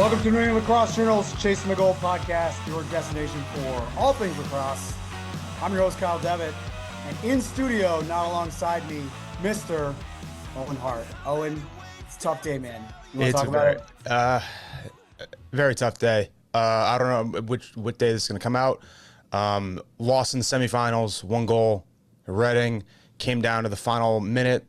Welcome to New England Lacrosse Journal's Chasing the Goal podcast, your destination for all things lacrosse. I'm your host, Kyle Devitt, and in studio, not alongside me, Mr. Owen Hart. Owen, it's a tough day, man. You want to talk about it? Very tough day. I don't know what day this is going to come out. Lost in the semifinals, 1 goal. Reading came down to the final minute.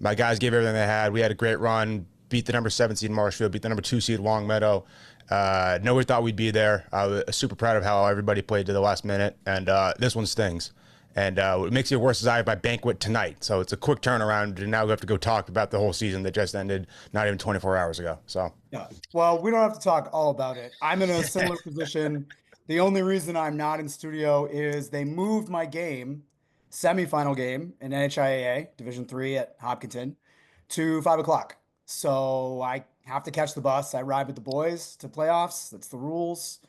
My guys gave everything they had. We had a great run. Beat the number 7 seed Marshfield, beat the number 2 seed Longmeadow. Nobody thought we'd be there. I was super proud of how everybody played to the last minute, and this one stings. And what makes it worse is I have my banquet tonight, so it's a quick turnaround, and now we have to go talk about the whole season that just ended not even 24 hours ago. So yeah, well, we don't have to talk all about it. I'm in a similar position. The only reason I'm not in studio is they moved my game, semifinal game in NHIAA Division III at Hopkinton, to 5 o'clock. So I have to catch the bus. I ride with the boys to playoffs. That's the rules.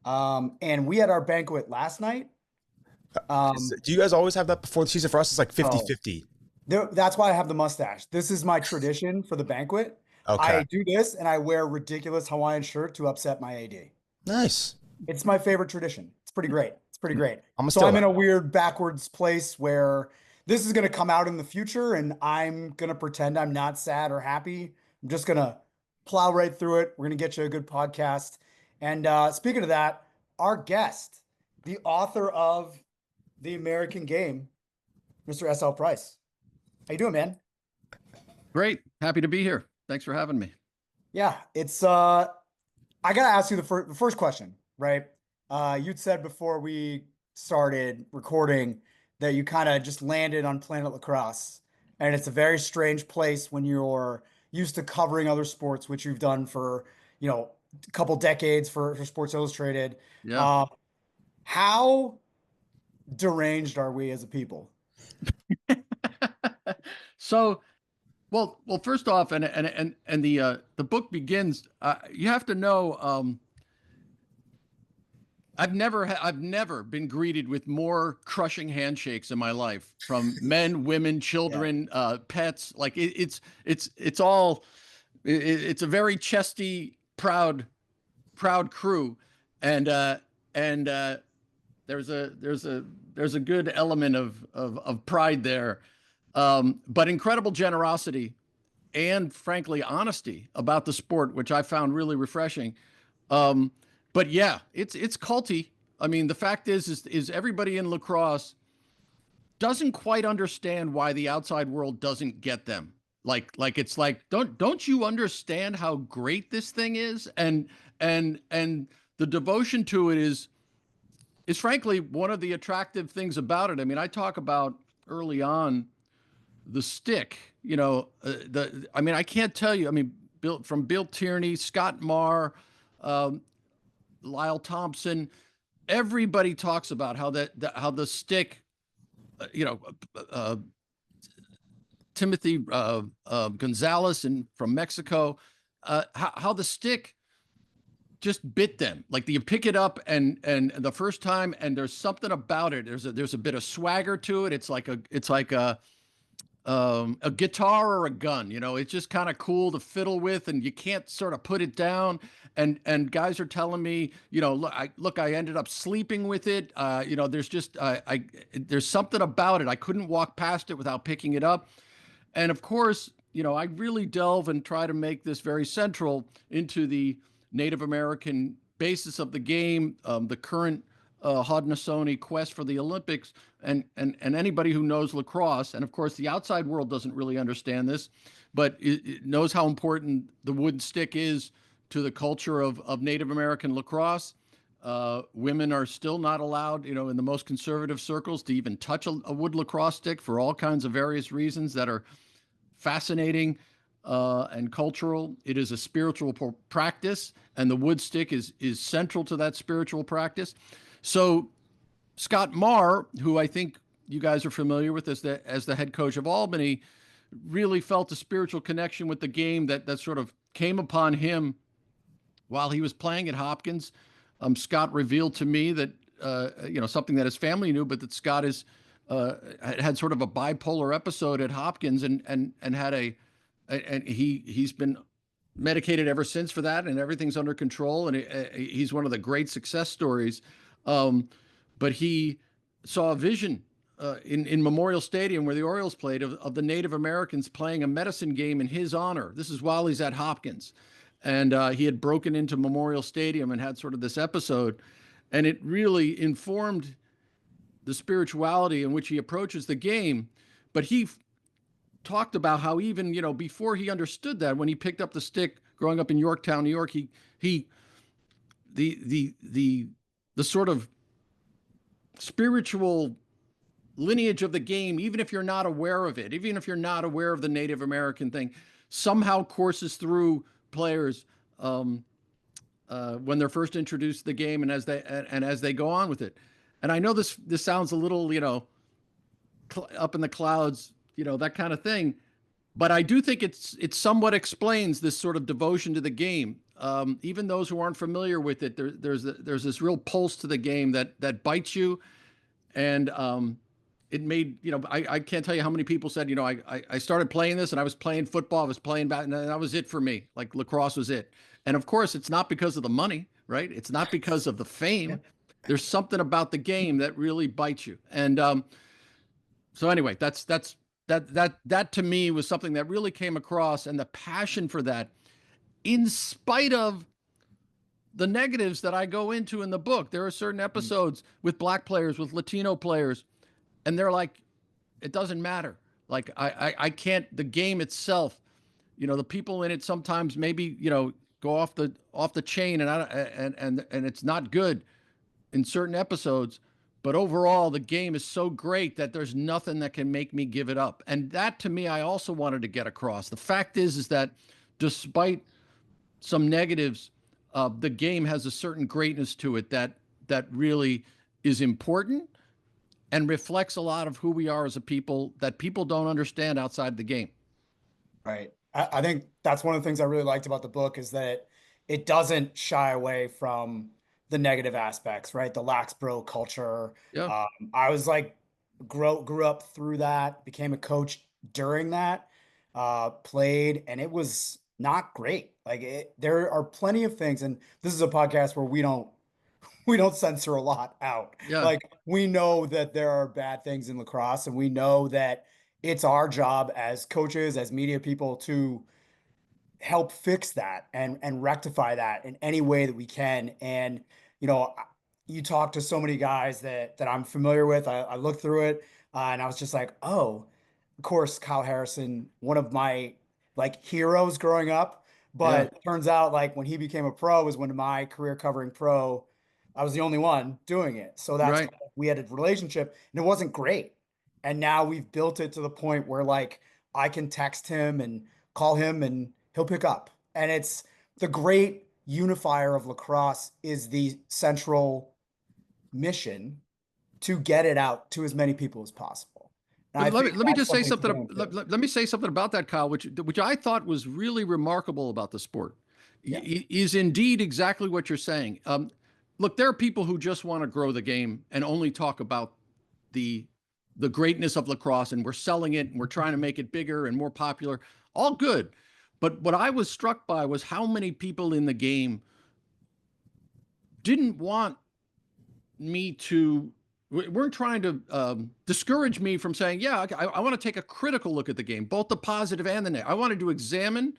And we had our banquet last night. do you guys always have that before the season? For us, it's like 50-50. That's why I have the mustache. This is my tradition for the banquet. Okay. I do this and I wear a ridiculous Hawaiian shirt to upset my AD. Nice. It's my favorite tradition. It's pretty great. It's pretty great. I'm in a weird backwards place where this is going to come out in the future and I'm going to pretend I'm not sad or happy. I'm just going to plow right through it. We're going to get you a good podcast. And speaking of that, our guest, the author of The American Game, Mr. S.L. Price. How you doing, man? Great. Happy to be here. Thanks for having me. Yeah, it's I got to ask you the first question, right? You'd said before we started recording that you kind of just landed on Planet Lacrosse, and it's a very strange place when you're used to covering other sports, which you've done for, a couple decades for Sports Illustrated. Yeah. How deranged are we as a people? So, well, first off, and the book begins. You have to know. I've never been greeted with more crushing handshakes in my life from men, women, children, pets. Like it's a very chesty, proud crew, and there's a good element of pride there, but incredible generosity and frankly honesty about the sport, which I found really refreshing. But yeah, it's culty. I mean, the fact is everybody in lacrosse doesn't quite understand why the outside world doesn't get them. Like it's like, don't you understand how great this thing is? And the devotion to it is frankly one of the attractive things about it. I mean, I talk about early on the stick, I can't tell you, Bill Tierney, Scott Marr, Lyle Thompson, everybody talks about how the stick, Timothy Gonzalez from Mexico, how the stick just bit them. Like you pick it up and the first time, and there's something about it. There's a bit of swagger to it. It's like a guitar or a gun. It's just kind of cool to fiddle with, and you can't sort of put it down. And guys are telling me, I ended up sleeping with it. There's just there's something about it. I couldn't walk past it without picking it up. And of course, I really delve and try to make this very central into the Native American basis of the game, the current Haudenosaunee quest for the Olympics, and anybody who knows lacrosse, and of course the outside world doesn't really understand this, but it knows how important the wooden stick is to the culture of Native American lacrosse. Women are still not allowed, in the most conservative circles, to even touch a wood lacrosse stick for all kinds of various reasons that are fascinating and cultural. It is a spiritual practice, and the wood stick is central to that spiritual practice. So Scott Marr, who I think you guys are familiar with as the head coach of Albany, really felt a spiritual connection with the game that sort of came upon him while he was playing at Hopkins. Scott revealed to me that something that his family knew, but that Scott had sort of a bipolar episode at Hopkins and had he's been medicated ever since for that, and everything's under control. And he's one of the great success stories. But he saw a vision in Memorial Stadium where the Orioles played of the Native Americans playing a medicine game in his honor. This is while he's at Hopkins. And he had broken into Memorial Stadium and had sort of this episode. And it really informed the spirituality in which he approaches the game. But he talked about how even, before he understood that, when he picked up the stick growing up in Yorktown, New York, the sort of spiritual lineage of the game, even if you're not aware of it, even if you're not aware of the Native American thing, somehow courses through players when they're first introduced to the game and as they go on with it. And I know this sounds a little, up in the clouds, that kind of thing, but I do think it somewhat explains this sort of devotion to the game. Even those who aren't familiar with it, there's this real pulse to the game that bites you. And it made, I can't tell you how many people said, I started playing this and I was playing football, I was playing bat, and that was it for me. Like lacrosse was it. And of course, it's not because of the money, right? It's not because of the fame. There's something about the game that really bites you. And so anyway, that to me was something that really came across, and the passion for that, in spite of the negatives that I go into in the book. There are certain episodes with Black players, with Latino players, and they're like, it doesn't matter. Like I can't, the game itself, the people in it sometimes maybe, go off the chain and it's not good in certain episodes, but overall the game is so great that there's nothing that can make me give it up. And that to me, I also wanted to get across. The fact is that despite some negatives, the game has a certain greatness to it that really is important and reflects a lot of who we are as a people that people don't understand outside the game. Right. I think that's one of the things I really liked about the book is that it doesn't shy away from the negative aspects, right? The lax bro culture. Yeah. I was like, grew up through that, became a coach during that, played, and it was not great. Like there are plenty of things, and this is a podcast where we don't censor a lot out. Yeah. Like we know that there are bad things in lacrosse, and we know that it's our job as coaches, as media people, to help fix that and rectify that in any way that we can. And you talk to so many guys that I'm familiar with. I looked through it and I was just like, oh, of course, Kyle Harrison, one of my like heroes growing up. Yeah. But turns out like when he became a pro was when my career covering pro, I was the only one doing it. So that's Right. we had a relationship and it wasn't great. And now we've built it to the point where like I can text him and call him and he'll pick up. And it's the great unifier of lacrosse is the central mission to get it out to as many people as possible. And I But let me think let me that's just say something to something. go into. Let me say something about that, Kyle, which I thought was really remarkable about the sport. Yeah. Is indeed exactly what you're saying. Look, there are people who just want to grow the game and only talk about the greatness of lacrosse, and we're selling it and we're trying to make it bigger and more popular. All good. But what I was struck by was how many people in the game didn't want me to weren't trying to discourage me from saying, yeah, I want to take a critical look at the game, both the positive and the negative. I wanted to examine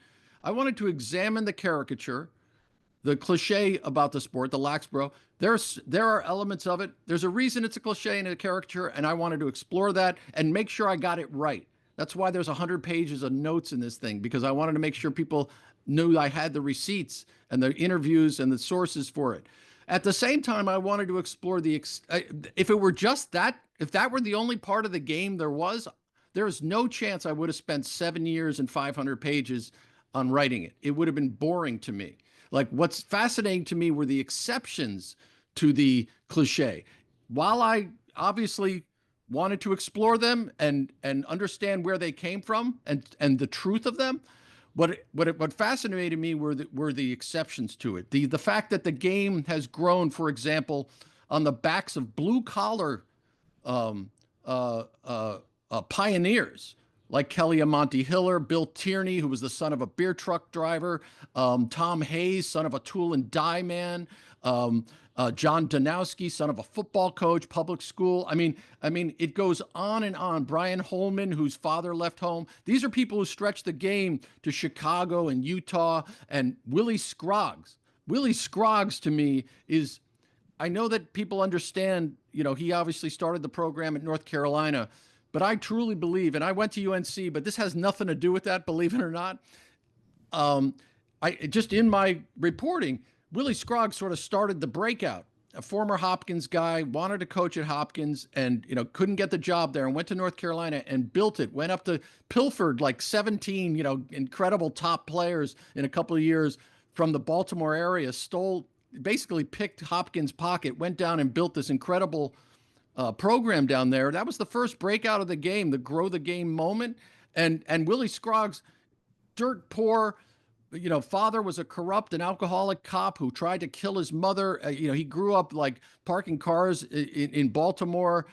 the caricature, the cliche about the sport, the lax bro. There are elements of it. There's a reason it's a cliche and a caricature, and I wanted to explore that and make sure I got it right. That's why there's 100 pages of notes in this thing, because I wanted to make sure people knew I had the receipts and the interviews and the sources for it. At the same time, I wanted to explore if it were just that, if that were the only part of the game there's no chance I would have spent 7 years and 500 pages on writing it. It would have been boring to me. Like what's fascinating to me were the exceptions to the cliche. While I obviously wanted to explore them and understand where they came from and the truth of them, what fascinated me were the exceptions to it. The fact that the game has grown, for example, on the backs of blue collar pioneers like Kelly Amonte Hiller, Bill Tierney, who was the son of a beer truck driver, Tom Hayes, son of a tool and die man, John Danowski, son of a football coach, public school. I mean, it goes on and on. Brian Holman, whose father left home. These are people who stretched the game to Chicago and Utah, and Willie Scroggs. Willie Scroggs to me is, I know that people understand, he obviously started the program at North Carolina, but I truly believe, and I went to UNC, but this has nothing to do with that, believe it or not. Um, I just in my reporting, Willie Scroggs sort of started the breakout. A former Hopkins guy, wanted to coach at Hopkins, and couldn't get the job there, and went to North Carolina and built it. Went up to Pilfered like 17, incredible top players in a couple of years from the Baltimore area. Basically picked Hopkins' pocket, went down and built this incredible program down there. That was the first breakout of the game, the grow the game moment. And Willie Scroggs, dirt poor, father was a corrupt and alcoholic cop who tried to kill his mother. He grew up like parking cars in Baltimore.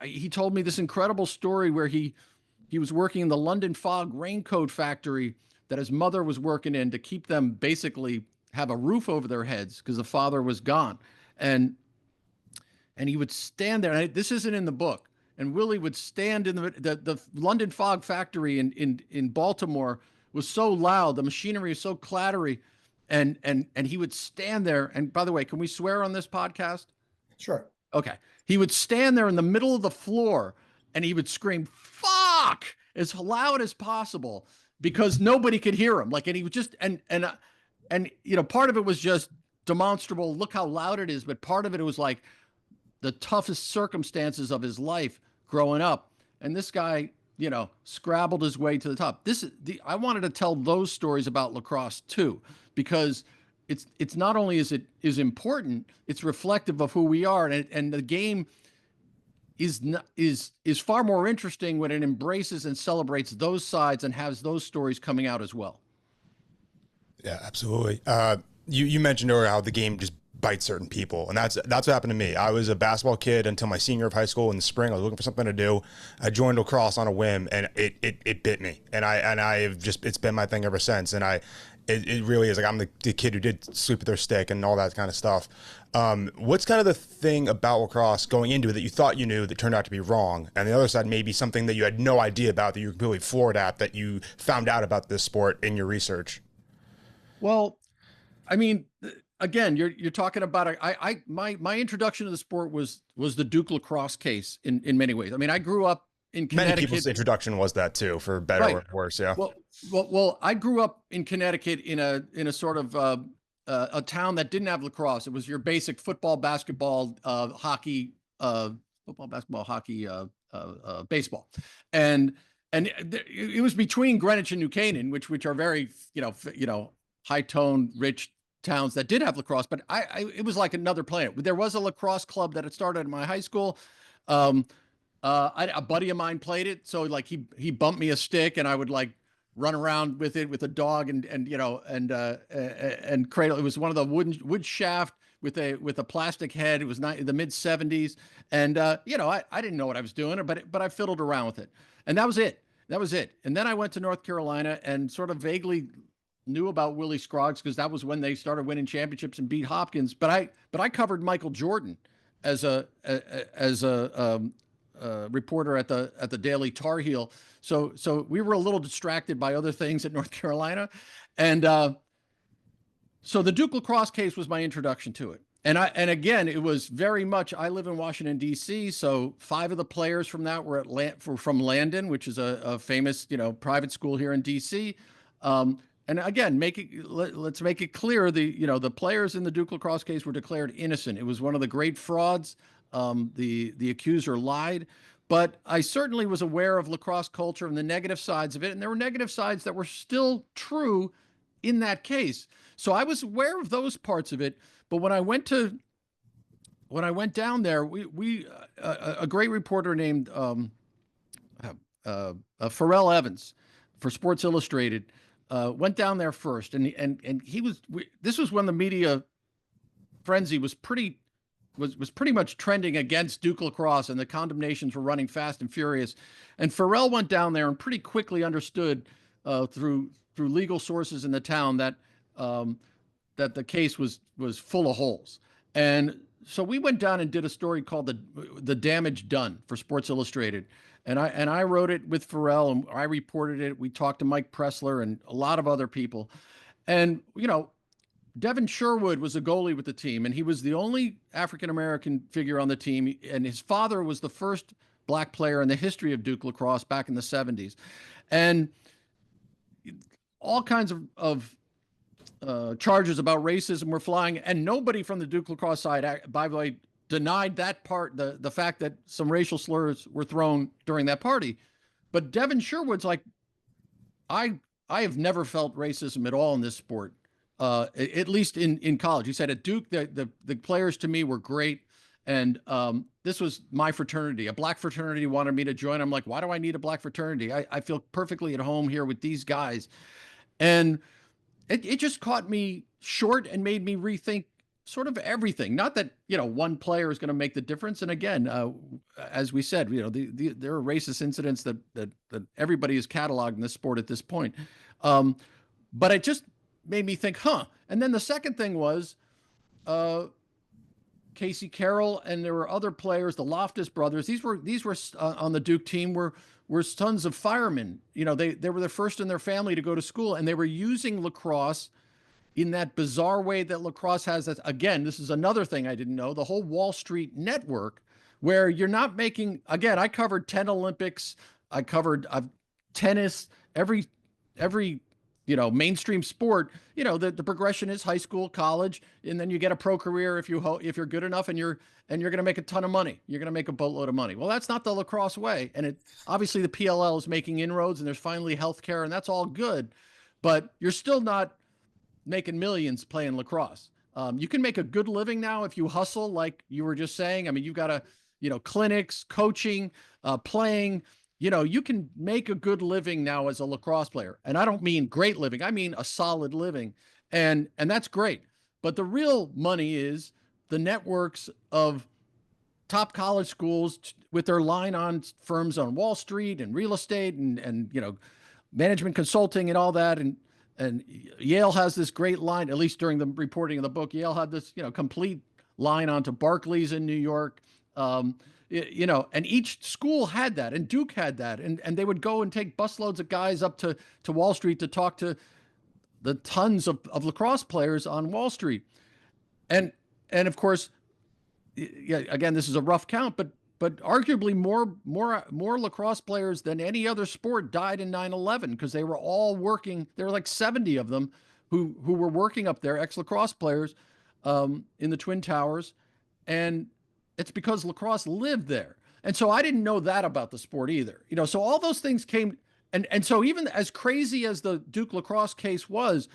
He told me this incredible story where he was working in the London Fog raincoat factory that his mother was working in to keep them basically have a roof over their heads because the father was gone. And he would stand there, and this isn't in the book. And Willie would stand in the London Fog factory in Baltimore was so loud, the machinery was so clattery, and he would stand there. And by the way, can we swear on this podcast? Sure. Okay. He would stand there in the middle of the floor, and he would scream "fuck" as loud as possible because nobody could hear him. And he would just and part of it was just demonstrable. Look how loud it is, but part of it was like the toughest circumstances of his life growing up. And this guy, scrabbled his way to the top. I wanted to tell those stories about lacrosse too, because it's not only is important, it's reflective of who we are. And the game is far more interesting when it embraces and celebrates those sides and has those stories coming out as well. Yeah, absolutely. You mentioned earlier how the game just bites certain people, and that's what happened to me. I was a basketball kid until my senior of high school. In the spring, I was looking for something to do. I joined lacrosse on a whim, and it bit me. And I have just, it's been my thing ever since. And it really is like I'm the kid who did sleep with their stick and all that kind of stuff. What's kind of the thing about lacrosse going into it that you thought you knew that turned out to be wrong, and the other side maybe something that you had no idea about that you were completely floored at that you found out about this sport in your research? Well, I mean, again, you're talking about my introduction to the sport was the Duke lacrosse case in many ways. I mean, I grew up in Connecticut. Many people's introduction was that too, for better or worse. Yeah. Well, I grew up in Connecticut in a sort of a town that didn't have lacrosse. It was your basic football, basketball, hockey, baseball, and it was between Greenwich and New Canaan, which are very high tone, rich towns that did have lacrosse, but it was like another planet. There was a lacrosse club that had started at my high school. A buddy of mine played it, so like he bumped me a stick, and I would like run around with it with a dog and cradle. It was one of the wood shaft with a plastic head. It was the mid 70s, and I didn't know what I was doing, but I fiddled around with it, and that was it. And then I went to North Carolina and sort of vaguely knew about Willie Scroggs because that was when they started winning championships and beat Hopkins. But I covered Michael Jordan as a reporter at the Daily Tar Heel. So we were a little distracted by other things at North Carolina, and so the Duke lacrosse case was my introduction to it. And again, it was very much. I live in Washington D.C., so 5 of the players from that were from Landon, which is a famous private school here in D.C. And again, let's make it clear, the players in the Duke lacrosse case were declared innocent. It was one of the great frauds. The accuser lied, but I certainly was aware of lacrosse culture and the negative sides of it, and there were negative sides that were still true in that case. So I was aware of those parts of it. But when I went down there, a great reporter named Pharrell Evans for Sports Illustrated went down there first, and this was when the media frenzy was pretty was pretty much trending against Duke Lacrosse, and the condemnations were running fast and furious. And Pharrell went down there and pretty quickly understood through legal sources in the town that that the case was full of holes. And so we went down and did a story called the Damage Done for Sports Illustrated. And I wrote it with Pharrell, and I reported it. We talked to Mike Pressler and a lot of other people. And, Devin Sherwood was a goalie with the team, and he was the only African-American figure on the team. And his father was the first black player in the history of Duke Lacrosse back in the 70s. And all kinds of charges about racism were flying, and nobody from the Duke Lacrosse side, by the way, denied that part, the fact that some racial slurs were thrown during that party. But Devin Sherwood's like, I have never felt racism at all in this sport, at least in college. He said at Duke, the players to me were great. And this was my fraternity. A black fraternity wanted me to join. I'm like, why do I need a black fraternity? I feel perfectly at home here with these guys. And it just caught me short and made me rethink sort of everything. Not that, one player is going to make the difference. And again, as we said, there are racist incidents that everybody has cataloged in this sport at this point. But it just made me think, And then the second thing was Casey Carroll, and there were other players, the Loftus brothers. These were on the Duke team were sons of firemen. They were the first in their family to go to school, and they were using lacrosse in that bizarre way that lacrosse has. That, again, this is another thing I didn't know, the whole Wall Street network, where you're not making, again, I covered 10 Olympics. I covered tennis, every mainstream sport. The progression is high school, college, and then you get a pro career if you're good enough, and you're going to make a ton of money. You're going to make a boatload of money. Well, that's not the lacrosse way. And obviously the PLL is making inroads, and there's finally healthcare, and that's all good, but you're still not making millions playing lacrosse. You can make a good living now if you hustle, like you were just saying. I mean, you've got clinics, coaching, playing. You can make a good living now as a lacrosse player. And I don't mean great living. I mean a solid living. And that's great. But the real money is the networks of top college schools with their line-on firms on Wall Street and real estate and management consulting and all that. And Yale has this great line, at least during the reporting of the book. Yale had this, complete line onto Barclays in New York. And each school had that, and Duke had that, and they would go and take busloads of guys up to Wall Street to talk to the tons of lacrosse players on Wall Street. And of course, again, this is a rough count, but arguably more lacrosse players than any other sport died in 9/11 because they were all working. There were like 70 of them who were working up there, ex-lacrosse players, in the Twin Towers, and it's because lacrosse lived there. And so I didn't know that about the sport either. So all those things came, and so even as crazy as the Duke lacrosse case was,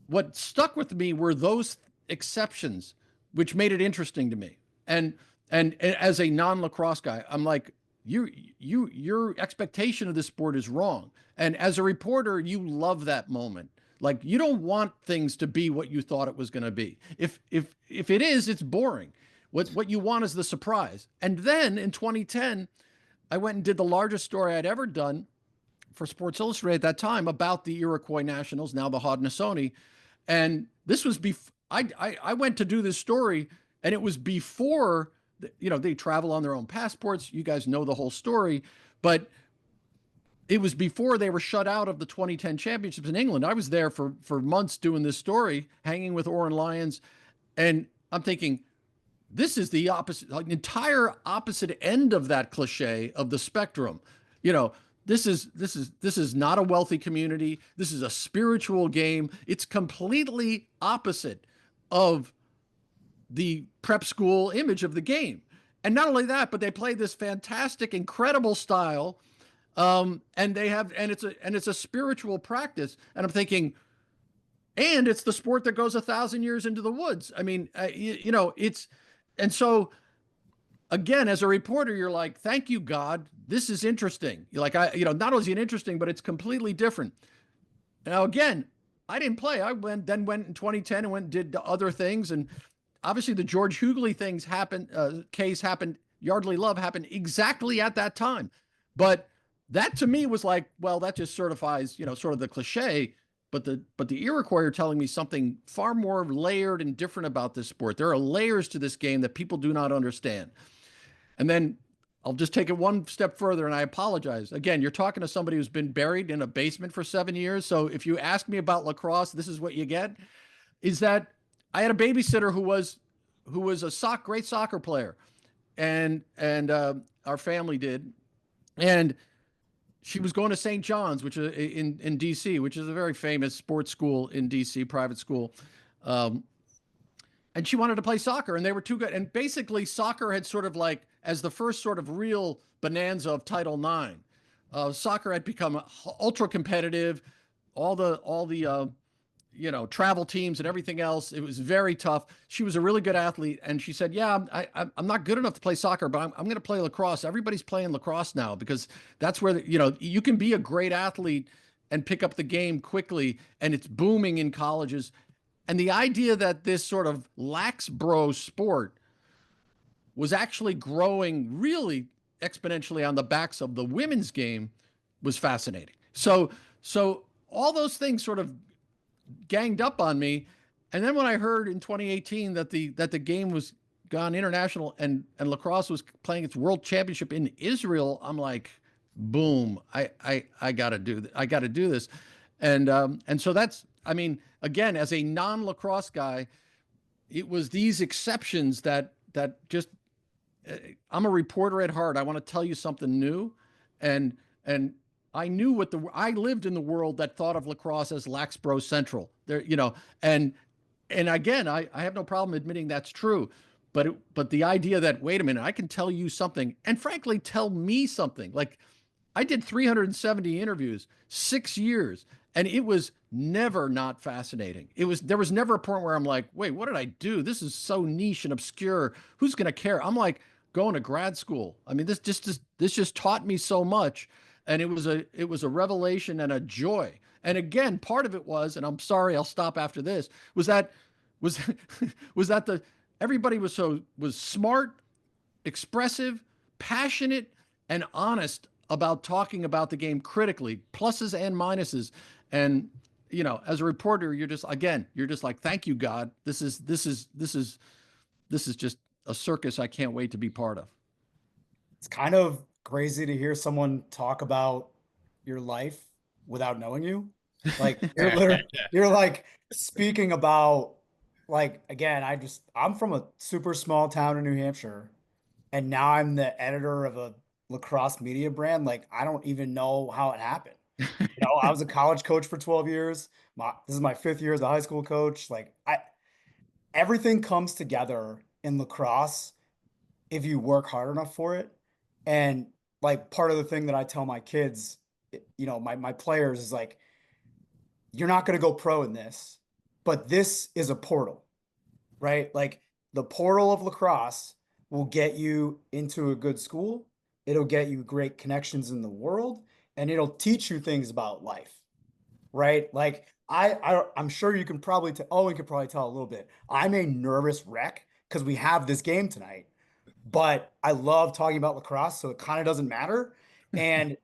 what stuck with me were those exceptions, which made it interesting to me. And as a non-lacrosse guy, I'm like, your expectation of this sport is wrong. And as a reporter, you love that moment. Like, you don't want things to be what you thought it was going to be. If it is, it's boring. What you want is the surprise. And then in 2010, I went and did the largest story I'd ever done for Sports Illustrated at that time about the Iroquois Nationals, now the Haudenosaunee. And this was I went to do this story, and it was before, they travel on their own passports. You guys know the whole story, but it was before they were shut out of the 2010 championships in England. I was there for months doing this story, hanging with Oren Lyons. And I'm thinking, this is the opposite, like entire opposite end of that cliche of the spectrum. This is not a wealthy community. This is a spiritual game. It's completely opposite of the prep school image of the game. And not only that, but they play this fantastic, incredible style. And it's a spiritual practice. And I'm thinking, and it's the sport that goes 1,000 years into the woods. I mean, and so again, as a reporter, you're like, thank you, God, this is interesting. You're like, not only is it interesting, but it's completely different. Now, again, I didn't play. I went in 2010 and went and did other things. And obviously the George Hughley things happened, case happened, Yardley Love happened exactly at that time. But that to me was like, well, that just certifies, sort of the cliche. But the Iroquois are telling me something far more layered and different about this sport. There are layers to this game that people do not understand. And then I'll just take it one step further, and I apologize. Again, you're talking to somebody who's been buried in a basement for 7 years. So if you ask me about lacrosse, this is what you get. Is that I had a babysitter who was a great soccer player, and our family did, and she was going to St. John's, which is in DC, which is a very famous sports school in DC, private school. Um, and she wanted to play soccer, and they were too good. And basically, soccer had sort of like, as the first sort of real bonanza of Title IX, soccer had become ultra competitive. All the travel teams and everything else. It was very tough. She was a really good athlete, and she said, "Yeah, I'm not good enough to play soccer, but I'm going to play lacrosse. Everybody's playing lacrosse now because that's where you can be a great athlete and pick up the game quickly, and it's booming in colleges." And the idea that this sort of lax bro sport was actually growing really exponentially on the backs of the women's game was fascinating. So all those things sort of ganged up on me. And then when I heard in 2018 that the game was gone international and lacrosse was playing its world championship in Israel, I'm like, boom, I gotta do I gotta do this. And so that's, I mean, again, as a non-lacrosse guy, it was these exceptions that just I'm a reporter at heart. I want to tell you something new, and I knew I lived in the world that thought of lacrosse as lax bro central. And again, I have no problem admitting that's true, but the idea that, wait a minute, I can tell you something, and frankly, tell me something. Like, I did 370 interviews, 6 years, and it was never not fascinating. There was never a point where I'm like, wait, what did I do? This is so niche and obscure. Who's going to care? I'm like going to grad school. I mean, this just taught me so much, and it was a revelation and a joy. And again, part of it was, and I'm sorry, I'll stop after this, was was that everybody was smart, expressive, passionate, and honest about talking about the game critically, pluses and minuses. And as a reporter, you're just like, thank you, God. This is just a circus I can't wait to be part of. It's kind of crazy to hear someone talk about your life without knowing you. Like you're like speaking about, like, again, I'm from a super small town in New Hampshire, and now I'm the editor of a lacrosse media brand. Like, I don't even know how it happened. I was a college coach for 12 years. This is my 5th year as a high school coach. Like, everything comes together in lacrosse if you work hard enough for it. And like, part of the thing that I tell my kids, my players, is like, you're not going to go pro in this, but this is a portal, right? Like, the portal of lacrosse will get you into a good school. It'll get you great connections in the world, and it'll teach you things about life, right? Like, I'm sure you can probably we could probably tell a little bit. I'm a nervous wreck because we have this game tonight, but I love talking about lacrosse, so it kind of doesn't matter. And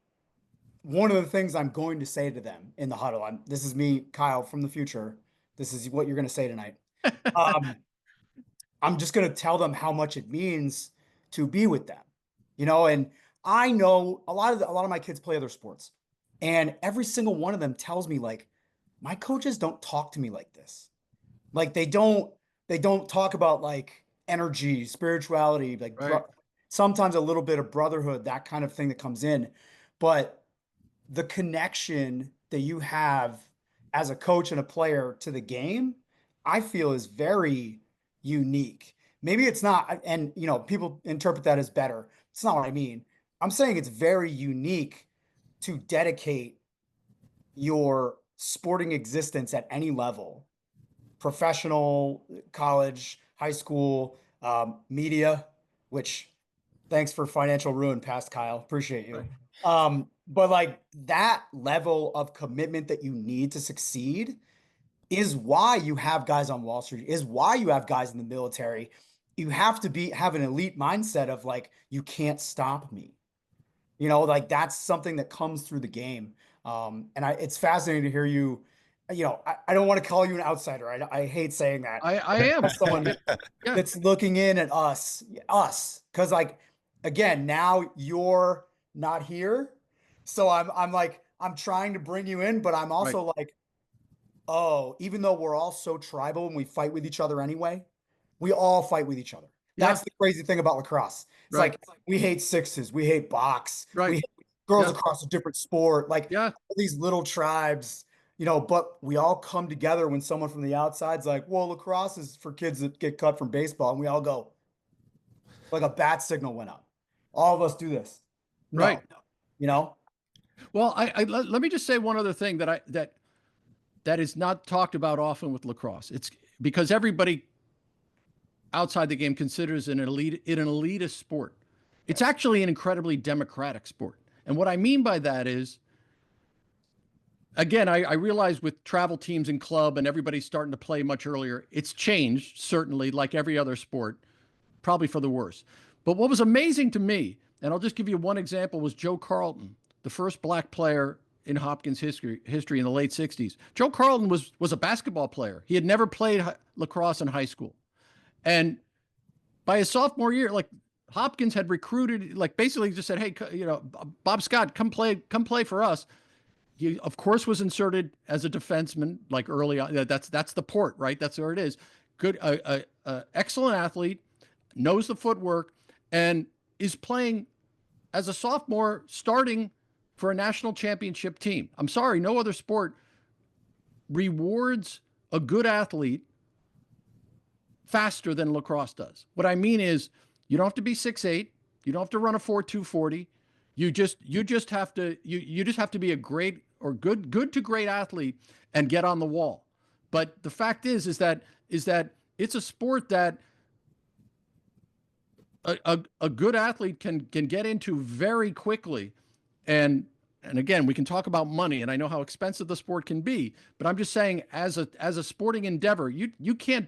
one of the things I'm going to say to them in the huddle, this is me, Kyle, from the future. This is what you're going to say tonight. I'm just going to tell them how much it means to be with them, and I know a lot of my kids play other sports, and every single one of them tells me, like, my coaches don't talk to me like this. Like, they don't talk about, like, energy, spirituality, like, Right. sometimes a little bit of brotherhood, that kind of thing that comes in. But the connection that you have as a coach and a player to the game, I feel, is very unique. Maybe it's not, and people interpret that as better. It's not what I mean. I'm saying it's very unique to dedicate your sporting existence at any level, professional, college, high school, media, which, thanks for financial ruin past, Kyle. Appreciate you. But like, that level of commitment that you need to succeed is why you have guys on Wall Street, is why you have guys in the military. You have to have an elite mindset of like, you can't stop me. Like that's something that comes through the game. And it's fascinating to hear you. I don't want to call you an outsider. I hate saying that. I am. As someone Yeah. that's looking in at us, because like again, now you're not here, so I'm like I'm trying to bring you in, but I'm Right. also like, oh, even though we're all so tribal and we fight with each other anyway, we all fight with each other. Yeah. That's the crazy thing about lacrosse. It's Right. like we hate sixes, we hate box, we Right. hate girls Yeah. across a different sport, like Yeah. all these little tribes, but we all come together when someone from the outside's like, well, lacrosse is for kids that get cut from baseball, and we all go, like a bat signal went up. All of us do this. Right. No, you know? Well, let me just say one other thing that is not talked about often with lacrosse. It's because everybody outside the game considers it an elitist sport. It's actually an incredibly democratic sport. And what I mean by that is, again, I realize with travel teams and club and everybody starting to play much earlier, it's changed, certainly, like every other sport, probably for the worse. But what was amazing to me, and I'll just give you one example, was Joe Carlton, the first black player in Hopkins history in the late 60s. Joe Carlton was a basketball player. He had never played lacrosse in high school. And by his sophomore year, like Hopkins had recruited, like basically just said, hey, Bob Scott, come play for us. He, of course, was inserted as a defenseman, like early on. That's the port, right? That's where it is. Good, excellent athlete, knows the footwork, and is playing as a sophomore, starting for a national championship team. I'm sorry, no other sport rewards a good athlete faster than lacrosse does. What I mean is, you don't have to be 6'8", you don't have to run a 4.2 40. You just have to be a great or good to great athlete and get on the wall. But the fact is that it's a sport that a good athlete can get into very quickly. And again, we can talk about money, and I know how expensive the sport can be, but I'm just saying, as a sporting endeavor, you can't.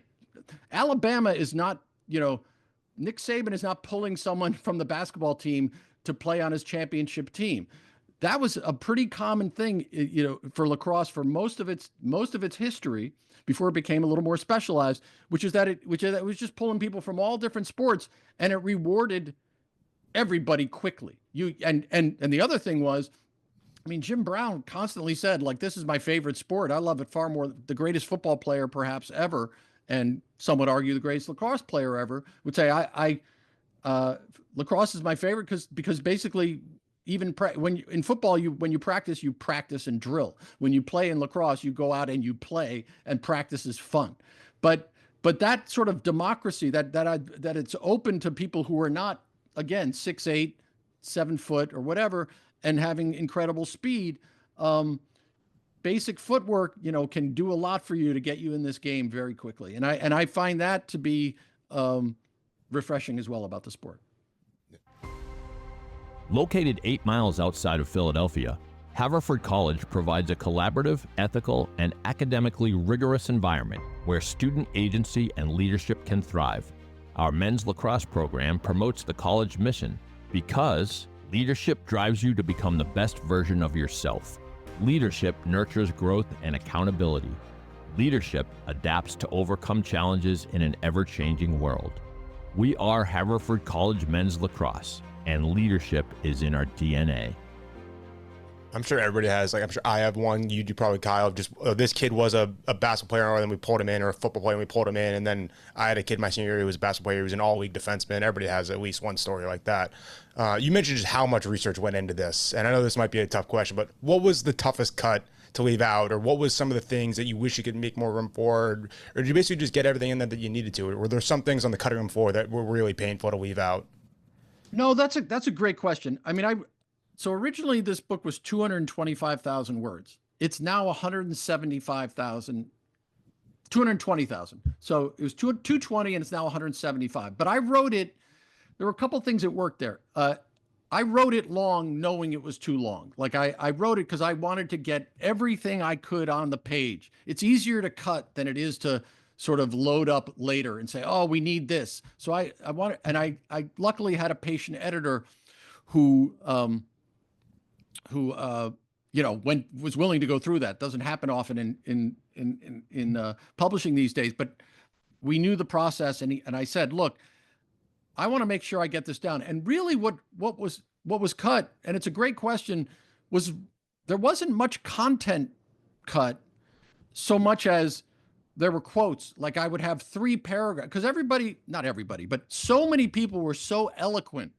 Alabama is not, Nick Saban is not pulling someone from the basketball team to play on his championship team. That was a pretty common thing, for lacrosse for most of its history before it became a little more specialized, which is that it was just pulling people from all different sports, and it rewarded everybody quickly. And the other thing was, I mean, Jim Brown constantly said, like, this is my favorite sport. I love it far more. The greatest football player perhaps ever, and some would argue the greatest lacrosse player ever, would say, lacrosse is my favorite because basically, even when in football, when you practice and drill. When you play in lacrosse, you go out and you play, and practice is fun. But that sort of democracy, that it's open to people who are not, again, 6'8", 7 foot or whatever, and having incredible speed. Basic footwork, can do a lot for you to get you in this game very quickly. And I find that to be refreshing as well about the sport. Located 8 miles outside of Philadelphia, Haverford College provides a collaborative, ethical, and academically rigorous environment where student agency and leadership can thrive. Our men's lacrosse program promotes the college mission because leadership drives you to become the best version of yourself. Leadership nurtures growth and accountability. Leadership adapts to overcome challenges in an ever-changing world. We are Haverford College men's lacrosse, and leadership is in our DNA. I'm sure everybody has, like, I'm sure I have one. You do probably, Kyle. Just this kid was a basketball player, and then we pulled him in, or a football player, and we pulled him in. And then I had a kid my senior year who was a basketball player. He was an all-league defenseman. Everybody has at least one story like that. You mentioned just how much research went into this, and I know this might be a tough question, but what was the toughest cut to leave out, or what was some of the things that you wish you could make more room for, or did you basically just get everything in there that you needed to? Or were there some things on the cutting room floor that were really painful to leave out? No, that's a great question. I mean, so originally this book was 225,000 words. It's now 175,000, 220,000. So it was 220 and it's now 175. But I wrote it. There were a couple things that worked there. I wrote it long, knowing it was too long. Like I wrote it because I wanted to get everything I could on the page. It's easier to cut than it is to sort of load up later and say, oh, we need this. So I wanted, and I luckily had a patient editor who, you know, was willing to go through that. Doesn't happen often in publishing these days, but we knew the process, and I said, look, I want to make sure I get this down. And really, what was cut, and it's a great question, was there wasn't much content cut so much as there were quotes. Like I would have 3 paragraphs because everybody, not everybody, but so many people were so eloquent.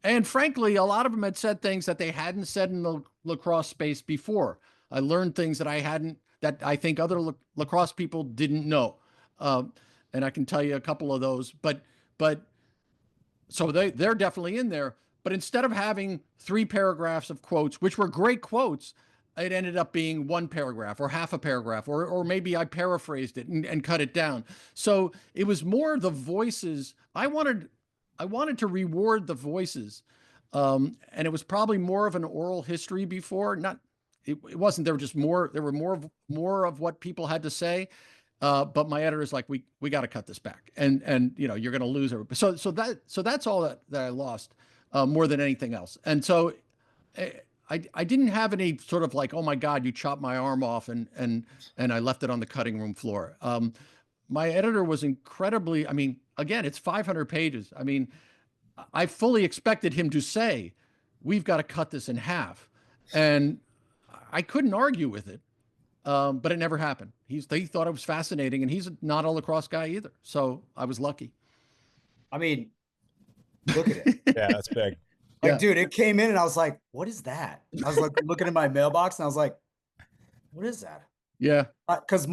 And frankly, a lot of them had said things that they hadn't said in the lacrosse space before. I learned things that that I think other lacrosse people didn't know. And I can tell you a couple of those, but so they're definitely in there. But instead of having 3 paragraphs of quotes, which were great quotes, it ended up being 1 paragraph or half a paragraph, or maybe I paraphrased it and cut it down. So it was more the voices. I wanted to reward the voices. And it was probably more of an oral history before. It wasn't, there were just more, there were more of what people had to say. But my editor's like, we got to cut this back, and you know, you're going to lose it. So that's all that I lost, more than anything else. And so I didn't have any sort of like, oh my God, you chopped my arm off and I left it on the cutting room floor. My editor was incredibly, I mean, again, it's 500 pages. I mean, I fully expected him to say, we've got to cut this in half, and I couldn't argue with it. But it never happened. He thought it was fascinating, and he's not a lacrosse guy either. So I was lucky. I mean, look at it. Yeah, that's big. Like, Yeah. dude, it came in and I was like, what is that? I was like looking in my mailbox and I was like, what is that? Yeah. Because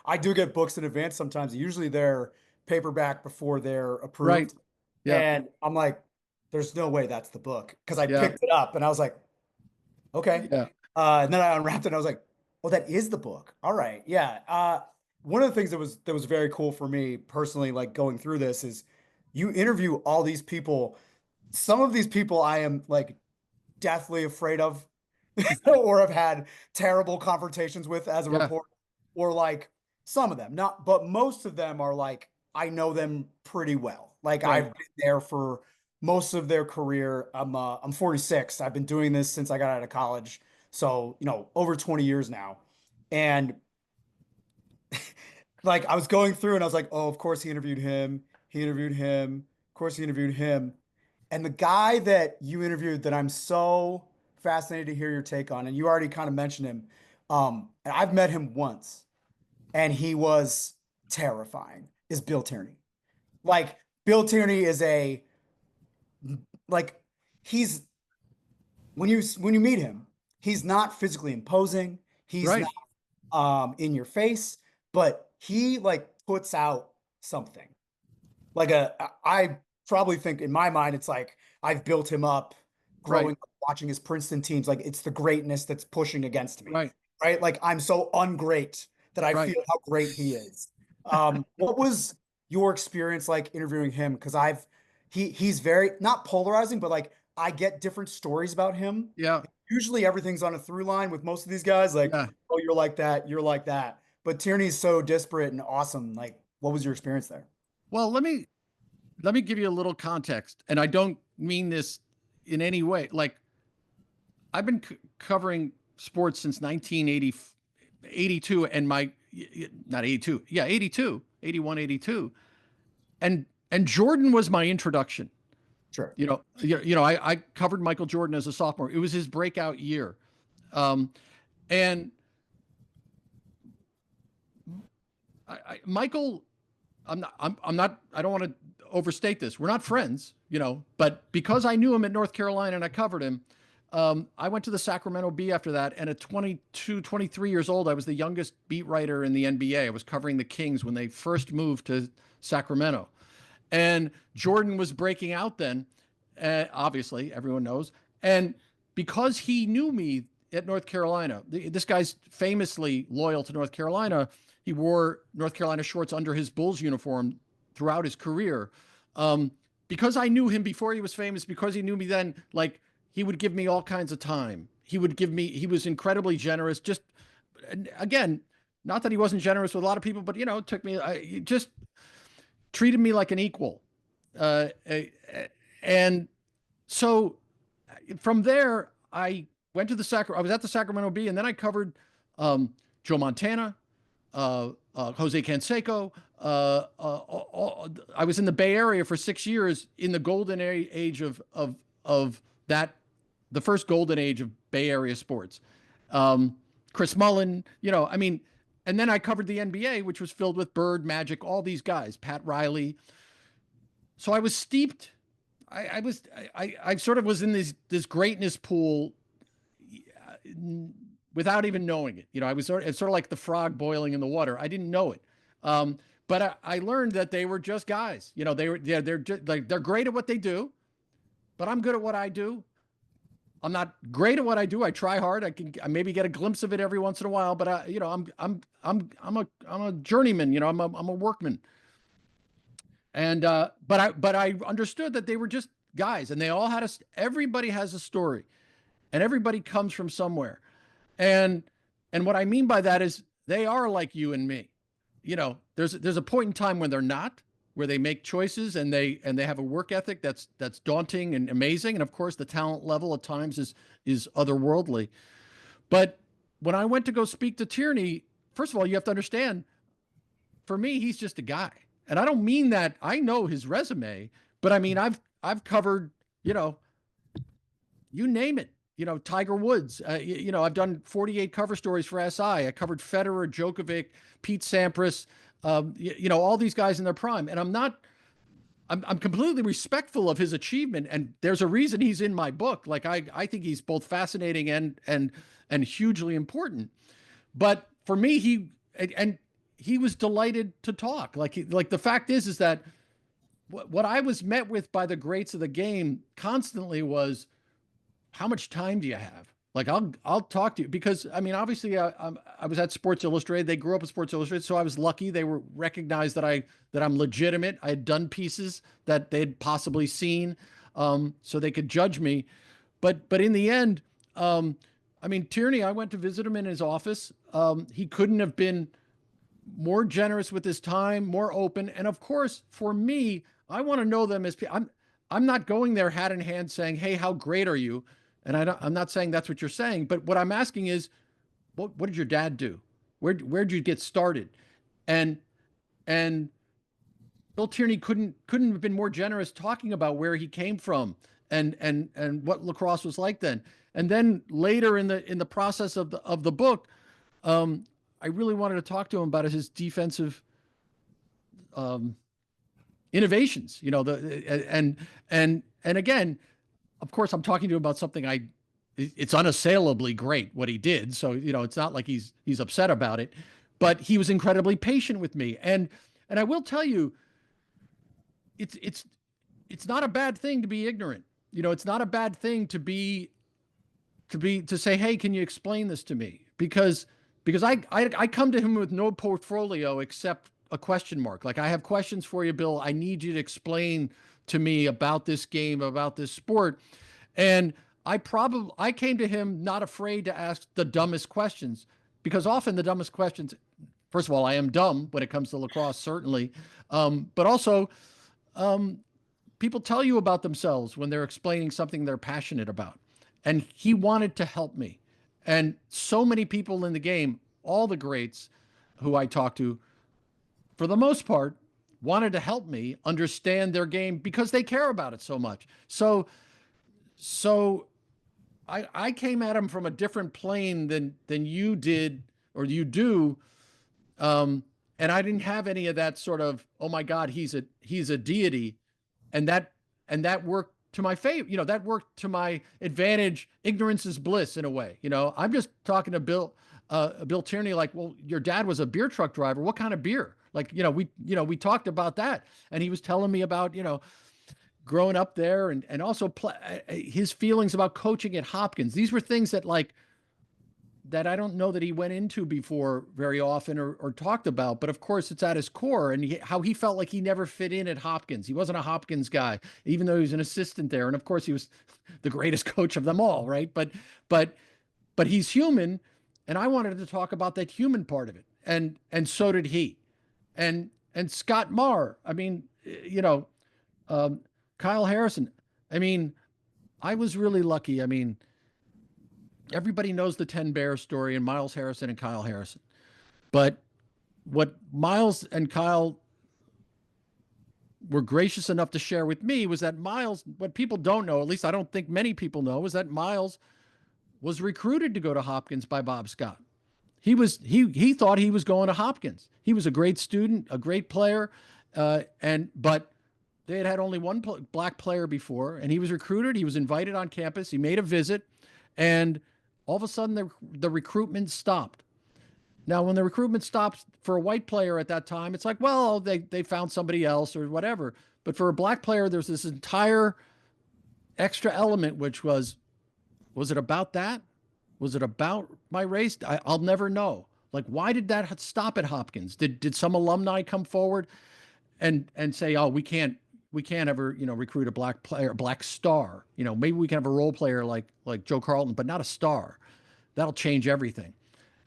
I do get books in advance sometimes. Usually they're paperback before they're approved. Right. Yeah. And I'm like, there's no way that's the book. Because I Yeah. picked it up and I was like, okay. Yeah. And then I unwrapped it and I was like, oh, that is the book. All right. Yeah. One of the things that was very cool for me personally, like going through this, is you interview all these people. Some of these people I am like deathly afraid of or have had terrible confrontations with as a Yeah. reporter, or like some of them, not, but most of them are like, I know them pretty well. Like Right. I've been there for most of their career. I'm 46. I've been doing this since I got out of college. So, you know, over 20 years now. And like I was going through and I was like, oh, of course he interviewed him. He interviewed him. Of course he interviewed him. And the guy that you interviewed that I'm so fascinated to hear your take on, and you already kind of mentioned him. And I've met him once and he was terrifying, is Bill Tierney. Like Bill Tierney is like he's when you meet him, he's not physically imposing. He's Right. not in your face, but he like puts out something. Like I probably think in my mind, it's like I've built him up growing Right. up watching his Princeton teams. Like it's the greatness that's pushing against me. Right. Right. Like I'm so ungreat that I Right. feel how great he is. What was your experience like interviewing him? Because he's very not polarizing, but like I get different stories about him. Yeah. Usually everything's on a through line with most of these guys. Like, Yeah. oh, you're like that, you're like that. But Tierney's so disparate and awesome. Like, what was your experience there? Well, let me give you a little context, and I don't mean this in any way. Like, I've been covering sports since 1982, and not 82, yeah, 82, 81, 82, and Jordan was my introduction. Sure. I covered Michael Jordan as a sophomore. It was his breakout year, and Michael, I'm not. I don't want to overstate this. We're not friends, but because I knew him at North Carolina and I covered him, I went to the Sacramento Bee after that. And at 22, 23 years old, I was the youngest beat writer in the NBA. I was covering the Kings when they first moved to Sacramento. And Jordan was breaking out then, obviously, everyone knows. And because he knew me at North Carolina, this guy's famously loyal to North Carolina. He wore North Carolina shorts under his Bulls uniform throughout his career. Because I knew him before he was famous, because he knew me then, like he would give me all kinds of time. He was incredibly generous. Just, again, not that he wasn't generous with a lot of people, but, it took me, he just treated me like an equal. And so from there, I went to I was at the Sacramento Bee, and then I covered Joe Montana, Jose Canseco. I was in the Bay Area for 6 years in the golden age of that, the first golden age of Bay Area sports. Chris Mullin, and then I covered the NBA, which was filled with Bird, Magic, all these guys, Pat Riley. So I was steeped. I sort of was in this greatness pool without even knowing it. I was it's sort of like the frog boiling in the water. I didn't know it. But I learned that they were just guys. They're just, like, they're great at what they do, but I'm good at what I do. I'm not great at what I do. I try hard. I maybe get a glimpse of it every once in a while, but I'm a journeyman. I'm a workman. And but I understood that they were just guys, and they all had everybody has a story, and everybody comes from somewhere. And what I mean by that is they are like you and me. There's a point in time when they're not, where they make choices and they have a work ethic that's daunting and amazing. And of course, the talent level at times is otherworldly. But when I went to go speak to Tierney, first of all, you have to understand, for me, he's just a guy. And I don't mean that I know his resume, but I mean, I've covered, you name it, Tiger Woods, I've done 48 cover stories for SI. I covered Federer, Djokovic, Pete Sampras, all these guys in their prime. And I'm completely respectful of his achievement. And there's a reason he's in my book. Like, I think he's both fascinating and hugely important. But for me, he was delighted to talk. Like the fact is that what I was met with by the greats of the game constantly was, how much time do you have? Like, I'll talk to you, because obviously I was at Sports Illustrated. They grew up at Sports Illustrated, so I was lucky. They were recognized that I'm legitimate. I had done pieces that they'd possibly seen, so they could judge me. But in the end, Tierney, I went to visit him in his office. He couldn't have been more generous with his time, more open. And of course, for me, I want to know them as people. I'm not going there hat in hand saying, "Hey, how great are you?" And I'm not saying that's what you're saying, but what I'm asking is, what did your dad do? Where'd you get started? And Bill Tierney couldn't have been more generous talking about where he came from and what lacrosse was like then. And then later in the process of the book, I really wanted to talk to him about his defensive innovations. And again, of course, I'm talking to him about something it's unassailably great what he did. So, it's not like he's upset about it, but he was incredibly patient with me. And I will tell you, it's not a bad thing to be ignorant. It's not a bad thing to say, "Hey, can you explain this to me?" Because I come to him with no portfolio except a question mark. Like, I have questions for you, Bill. I need you to explain to me about this game, about this sport. And I came to him not afraid to ask the dumbest questions, because often the dumbest questions, first of all, I am dumb when it comes to lacrosse, certainly. But also, people tell you about themselves when they're explaining something they're passionate about. And he wanted to help me. And so many people in the game, all the greats who I talked to, for the most part, wanted to help me understand their game because they care about it so much. So I came at him from a different plane than you did or you do. And I didn't have any of that sort of, "Oh my God, he's a deity." And that worked to my favor. That worked to my advantage. Ignorance is bliss in a way. I'm just talking to Bill Tierney, like, "Well, your dad was a beer truck driver. What kind of beer?" Like, we talked about that, and he was telling me about, growing up there and also his feelings about coaching at Hopkins. These were things that that I don't know that he went into before very often or talked about, but of course it's at his core, and how he felt like he never fit in at Hopkins. He wasn't a Hopkins guy, even though he was an assistant there. And of course he was the greatest coach of them all, right? But he's human, and I wanted to talk about that human part of it. And so did he. And Scott Marr, I mean, Kyle Harrison. I mean, I was really lucky. I mean, everybody knows the 10 Bears story and Miles Harrison and Kyle Harrison. But what Miles and Kyle were gracious enough to share with me was that Miles, what people don't know, at least I don't think many people know, is that Miles was recruited to go to Hopkins by Bob Scott. He thought he was going to Hopkins. He was a great student, a great player, but they had only one black player before, and he was recruited. He was invited on campus. He made a visit, and all of a sudden the recruitment stopped. Now, when the recruitment stops for a white player at that time, it's like, well, they found somebody else or whatever. But for a black player, there's this entire extra element, which was it about that? Was it about my race? I'll never know. Like, why did that stop at Hopkins? Did some alumni come forward and say, oh, we can't ever, recruit a black player, a black star. Maybe we can have a role player like Joe Carlton, but not a star. That'll change everything.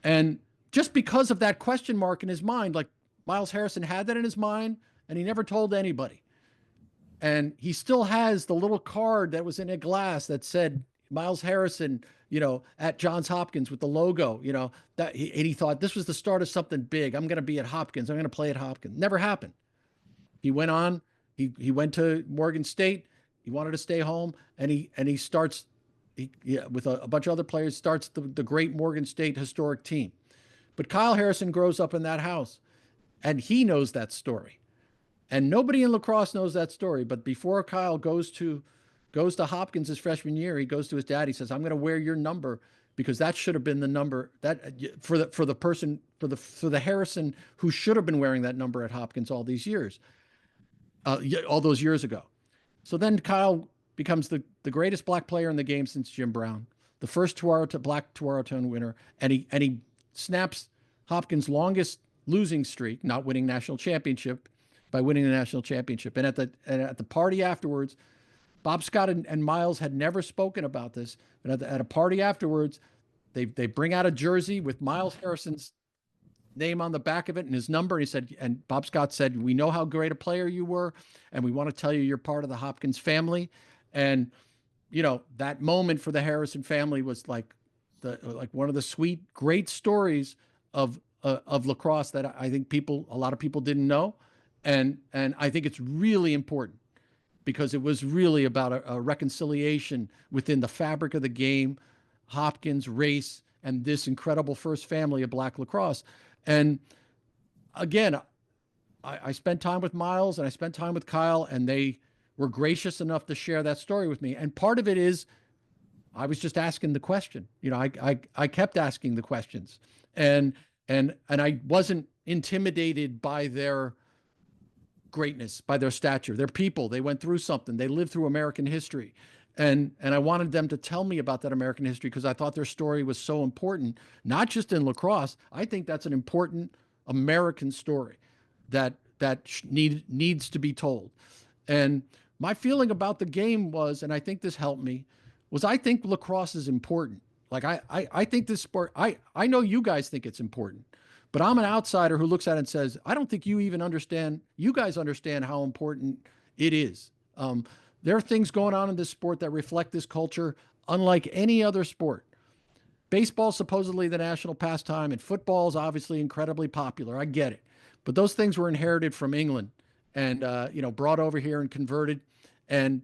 And just because of that question mark in his mind, like Miles Harrison had that in his mind, and he never told anybody. And he still has the little card that was in a glass that said Miles Harrison, at Johns Hopkins with the logo, and he thought this was the start of something big. I'm going to be at Hopkins. I'm going to play at Hopkins. Never happened. He went on. He went to Morgan State. He wanted to stay home, and he starts, with a bunch of other players, starts the great Morgan State historic team. But Kyle Harrison grows up in that house, and he knows that story. And nobody in lacrosse knows that story. But before Kyle goes to Hopkins his freshman year, he goes to his dad. He says, "I'm going to wear your number because that should have been the number that for the Harrison who should have been wearing that number at Hopkins all these years, all those years ago." So then Kyle becomes the greatest black player in the game since Jim Brown, the first black Tuaroton winner, and he snaps Hopkins' longest losing streak, not winning national championship, by winning the national championship. And at the party afterwards, Bob Scott and Miles had never spoken about this, but at a party afterwards, they bring out a jersey with Miles Harrison's name on the back of it and his number. And Bob Scott said, "We know how great a player you were, and we want to tell you you're part of the Hopkins family." And that moment for the Harrison family was like one of the sweet, great stories of lacrosse that I think a lot of people didn't know, and I think it's really important because it was really about a reconciliation within the fabric of the game, Hopkins, race, and this incredible first family of black lacrosse. And again, I spent time with Miles and I spent time with Kyle, and they were gracious enough to share that story with me. And part of it is I was just asking the question. I kept asking the questions, and I wasn't intimidated by their greatness, by their stature. They're people. They went through something. They lived through American history. And I wanted them to tell me about that American history because I thought their story was so important, not just in lacrosse. I think that's an important American story that needs to be told. And my feeling about the game was, and I think this helped me, was I think lacrosse is important. Like I think this sport, I know you guys think it's important, but I'm an outsider who looks at it and says, I don't think you guys understand how important it is. There are things going on in this sport that reflect this culture unlike any other sport. Baseball is supposedly the national pastime, and football is obviously incredibly popular. I get it. But those things were inherited from England and, brought over here and converted. And,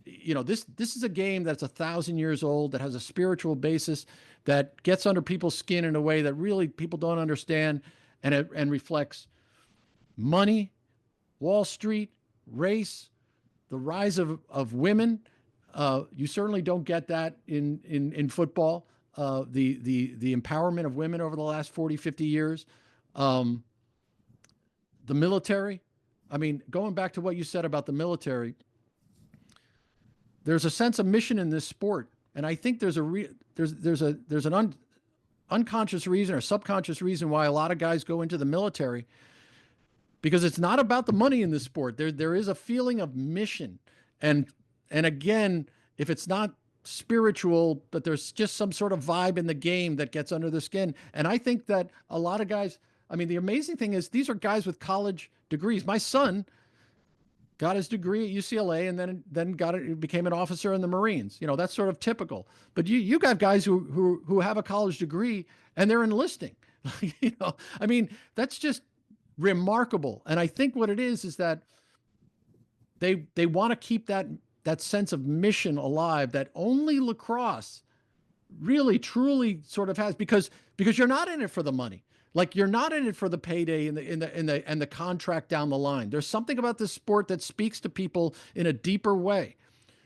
this is a game that's 1,000 years old, that has a spiritual basis, that gets under people's skin in a way that really people don't understand, and reflects money, Wall Street, race, the rise of women. You certainly don't get that in football. The empowerment of women over the last 40, 50 years. The military. I mean, going back to what you said about the military, there's a sense of mission in this sport, and I think there's an unconscious reason or subconscious reason why a lot of guys go into the military, because it's not about the money in this sport. There is a feeling of mission. And again, if it's not spiritual, but there's just some sort of vibe in the game that gets under the skin. And I think that a lot of guys, I mean, the amazing thing is these are guys with college degrees. My son got his degree at UCLA and then became an officer in the Marines. You know, that's sort of typical. But you got guys who have a college degree and they're enlisting. You know, I mean, that's just remarkable. And I think what it is that they want to keep that sense of mission alive that only lacrosse really truly sort of has, because you're not in it for the money. Like, you're not in it for the payday and the contract down the line. There's something about this sport that speaks to people in a deeper way.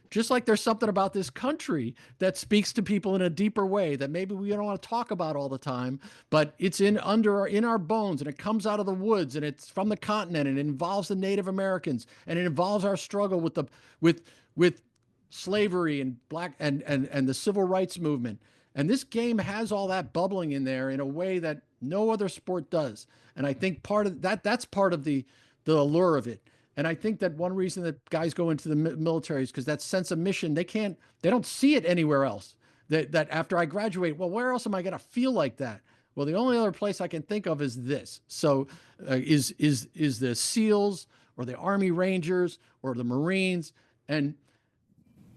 Just like there's something about this country that speaks to people in a deeper way that maybe we don't want to talk about all the time, but it's in our bones, and it comes out of the woods, and it's from the continent, and it involves the Native Americans, and it involves our struggle with slavery and the civil rights movement. And this game has all that bubbling in there in a way that no other sport does. And I think that's part of the allure of it. And I think that one reason that guys go into the military is because that sense of mission, they don't see it anywhere else. That after I graduate, well, where else am I going to feel like that? Well, the only other place I can think of is this. So is the SEALs or the Army Rangers or the Marines. And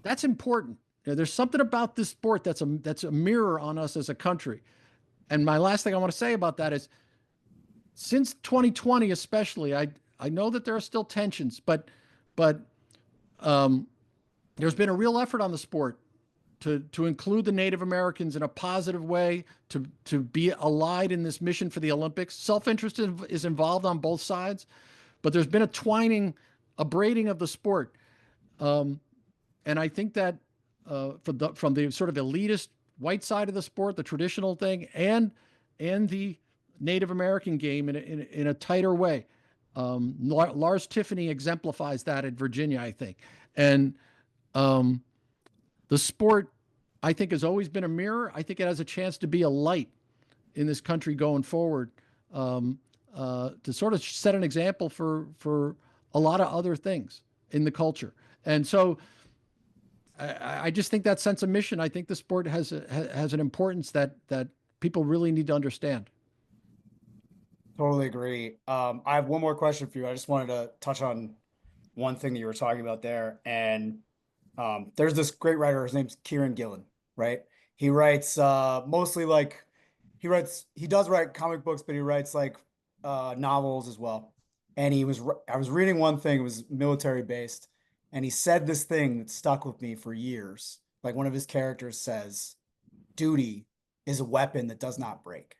that's important. You know, there's something about this sport that's a mirror on us as a country. And my last thing I want to say about that is, since 2020 especially, I know that there are still tensions, but there's been a real effort on the sport to include the Native Americans in a positive way, to be allied in this mission for the Olympics. Self-interest is involved on both sides, but there's been a braiding of the sport. And I think that from the sort of elitist white side of the sport, the traditional thing, and the Native American game in a tighter way. Lars Tiffany exemplifies that at Virginia, I think. And the sport, I think, has always been a mirror. I think it has a chance to be a light in this country going forward, to sort of set an example for a lot of other things in the culture. And so I just think that sense of mission, I think the sport has an importance that people really need to understand. Totally agree. I have one more question for you. I just wanted to touch on one thing that you were talking about there. And there's this great writer, his name's Kieran Gillen, right? He writes mostly like, he does write comic books, but he writes like novels as well. And I was reading one thing, it was military based, and he said this thing that stuck with me for years. Like, one of his characters says, duty is a weapon that does not break.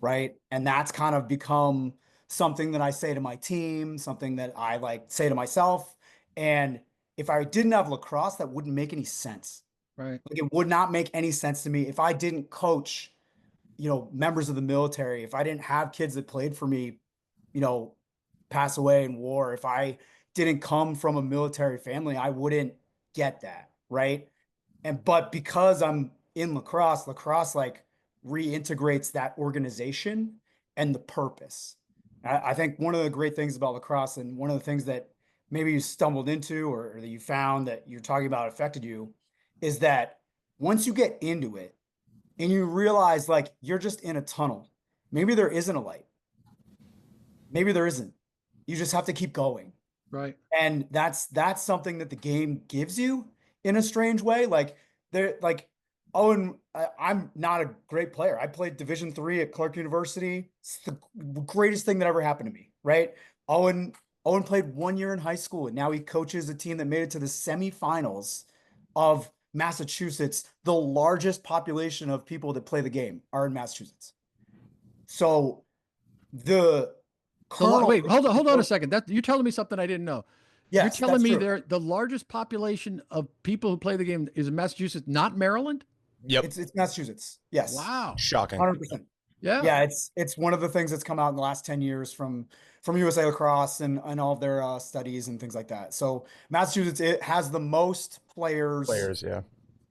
Right. And that's kind of become something that I say to my team, something that I like say to myself. And if I didn't have lacrosse, that wouldn't make any sense. Right. Like, it would not make any sense to me if I didn't coach, members of the military, if I didn't have kids that played for me, pass away in war, if I didn't come from a military family, I wouldn't get that. Right. But because I'm in lacrosse like reintegrates that organization and the purpose. I think one of the great things about lacrosse, and one of the things that maybe you stumbled into or that you found that you're talking about affected you, is that once you get into it and you realize like you're just in a tunnel, maybe there isn't a light. Maybe there isn't. You just have to keep going. Right. And that's something that the game gives you in a strange way. I'm not a great player. I played Division III at Clark University. It's the greatest thing that ever happened to me, right? Owen played 1 year in high school, and now he coaches a team that made it to the semifinals of Massachusetts. The largest population of people that play the game are in Massachusetts. So wait, hold on a second. You're telling me something I didn't know. Yes, you're telling me true. the largest population of people who play the game is in Massachusetts, not Maryland? Yep. It's Massachusetts. Yes. Wow. Shocking. 100%. Yeah. Yeah. It's one of the things that's come out in the last 10 years from USA Lacrosse and all of their studies and things like that. So Massachusetts, it has the most players Yeah.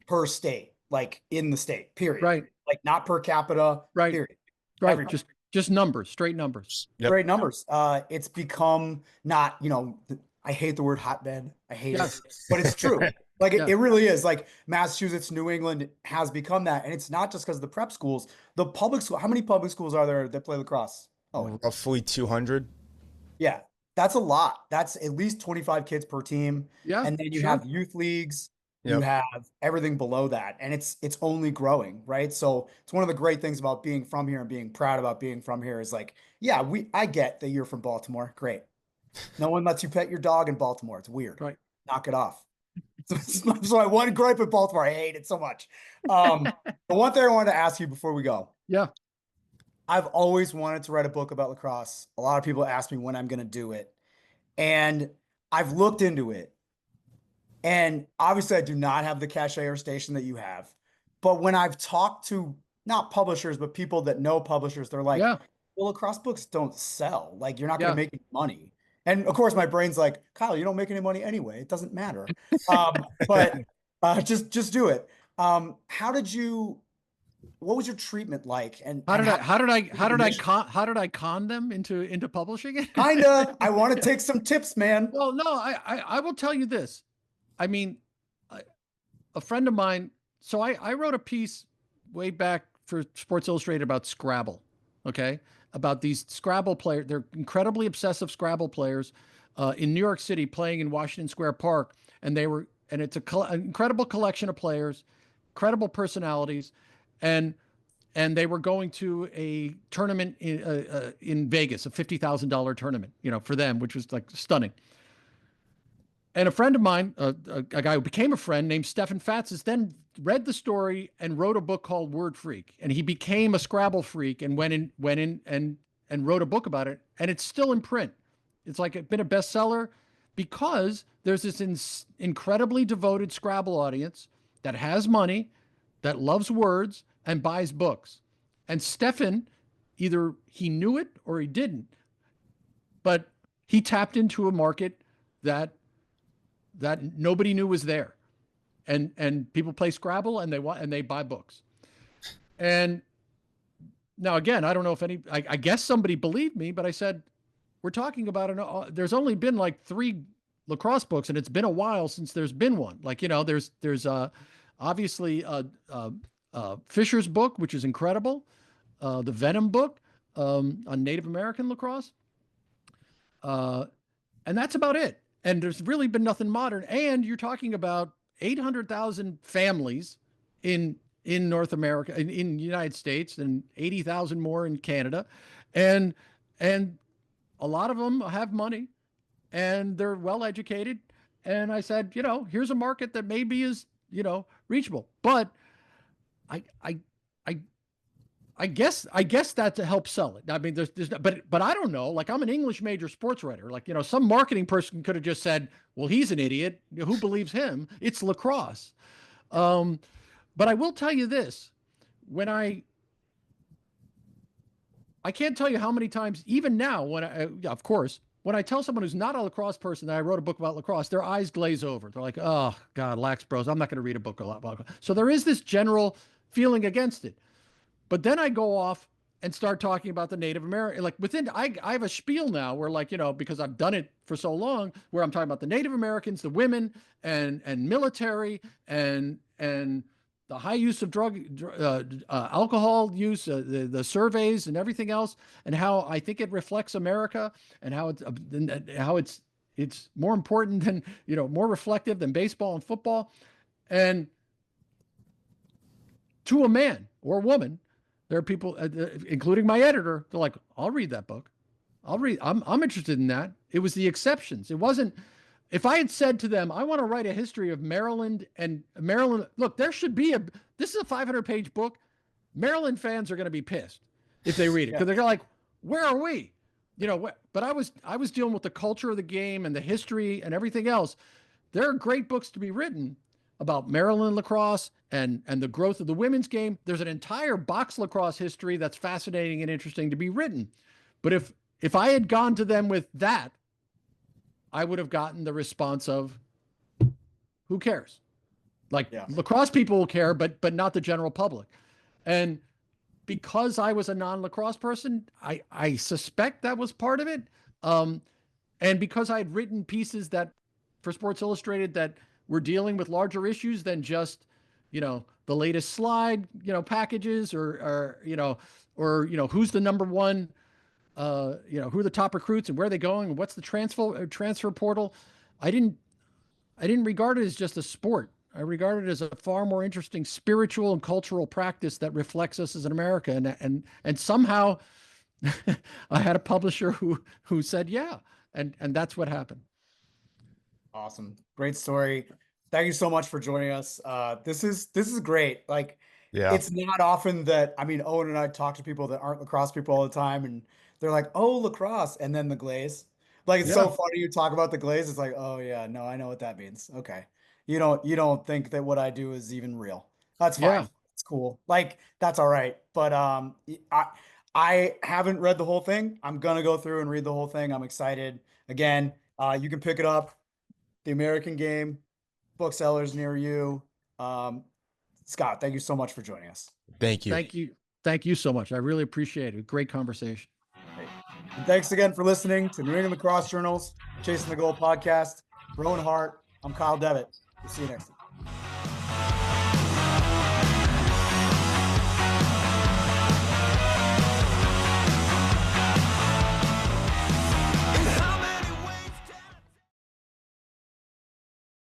per state. like in the state, period. Right. Like not per capita, Right. period. Right. Everything. Just numbers, straight numbers. Yep. Great numbers. It's become not, I hate the word hotbed. I hate it, but it's true. Like it really is. Like Massachusetts, New England has become that. And it's not just because of the prep schools, the public school. How many public schools are there that play lacrosse? Oh, Roughly 200. yeah. That's a lot. That's at least 25 kids per team. Yeah. And then you have youth leagues. You Yep. have everything below that, and it's only growing, right? So it's one of the great things about being from here and being proud about being from here is like, yeah, I get that you're from Baltimore. Great. No one lets you pet your dog in Baltimore. It's weird. Right. Knock it off. So I one gripe at Baltimore. I hate it so much. The one thing I wanted to ask you before we go. Yeah. I've always wanted to write a book about lacrosse. A lot of people ask me when I'm going to do it, and I've looked into it. And obviously, I do not have the cachet or station that you have. But when I've talked to not publishers, but people that know publishers, they're like, well, lacrosse books don't sell. Like, you're not going to make any money. And of course, my brain's like, Kyle, you don't make any money anyway. It doesn't matter. But just do it. What was your treatment like? And how did I con them into publishing it? Kinda. I want to take some tips, man. Well, no, I will tell you this. I mean, a friend of mine, so I wrote a piece way back for Sports Illustrated about Scrabble, okay? About these Scrabble players. They're incredibly obsessive Scrabble players in New York City playing in Washington Square Park. And it's an incredible collection of players, incredible personalities. And they were going to a tournament in Vegas, a $50,000 tournament, for them, which was like stunning. And a friend of mine, a guy who became a friend named Stefan Fatsis, then read the story and wrote a book called Word Freak. And he became a Scrabble freak and went in and wrote a book about it. And it's still in print. It's like it's been a bestseller because there's this incredibly devoted Scrabble audience that has money, that loves words, and buys books. And Stefan, either he knew it or he didn't, but he tapped into a market that nobody knew was there. And people play Scrabble and they buy books. And now again, I don't know if I guess somebody believed me, but I said, we're talking about there's only been like 3 lacrosse books, and it's been a while since there's been one. Like, there's obviously Fisher's book, which is incredible. The Venom book on Native American lacrosse. And that's about it. And there's really been nothing modern. And you're talking about 800,000 families in North America, in the United States, and 80,000 more in Canada. And a lot of them have money and they're well educated. And I said, here's a market that maybe is, reachable. But I guess that to help sell it. I mean, but I don't know. Like, I'm an English major sports writer. Like, some marketing person could have just said, well, he's an idiot. Who believes him? It's lacrosse. But I will tell you this: when I can't tell you how many times, even now, of course, when I tell someone who's not a lacrosse person that I wrote a book about lacrosse, their eyes glaze over. They're like, oh God, Lax Bros, I'm not going to read a book about lacrosse. So there is this general feeling against it. But then I go off and start talking about the Native American, like I have a spiel now where, like, because I've done it for so long, where I'm talking about the Native Americans, the women, and military, and the high use of alcohol use, the surveys and everything else, and how I think it reflects America, and how it's more important than, more reflective than baseball and football. And to a man or woman, there are people, including my editor, they're like, I'll read that book. I'm interested in that. It was the exceptions. It wasn't, if I had said to them, I want to write a history of Maryland, look, this is a 500-page book. Maryland fans are going to be pissed if they read it, because they're like, where are we? But I was dealing with the culture of the game and the history and everything else. There are great books to be written about Maryland lacrosse and the growth of the women's game. There's an entire box lacrosse history that's fascinating and interesting to be written. But if I had gone to them with that, I would have gotten the response of, who cares? Like Yeah. lacrosse people will care, but not the general public. And because I was a non-lacrosse person, I suspect that was part of it. And because I had written pieces that for Sports Illustrated that were dealing with larger issues than just, the latest slide, packages or who's the number one, who are the top recruits and where are they going and what's the transfer portal. I didn't regard it as just a sport. I regard it as a far more interesting spiritual and cultural practice that reflects us as an America. And somehow I had a publisher who said, yeah. And that's what happened. Awesome. Great story. Thank you so much for joining us. This is great. Like, Yeah. it's not often that, I mean, Owen and I talk to people that aren't lacrosse people all the time, and they're like, oh, lacrosse, and then the glaze. Like, it's so Yeah. funny you talk about the glaze. It's like, oh yeah, no, I know what that means. Okay. You don't think that what I do is even real. That's fine. Yeah. It's cool. Like, that's all right. But I haven't read the whole thing. I'm gonna go through and read the whole thing. I'm excited. Again, you can pick it up, The American Game, booksellers near you. Scott, thank you so much for joining us. Thank you. Thank you. Thank you so much. I really appreciate it. Great conversation. And thanks again for listening to New England Lacrosse Journal's Chasing the Goal podcast. Rowan Hart, I'm Kyle Devitt. We'll see you next time.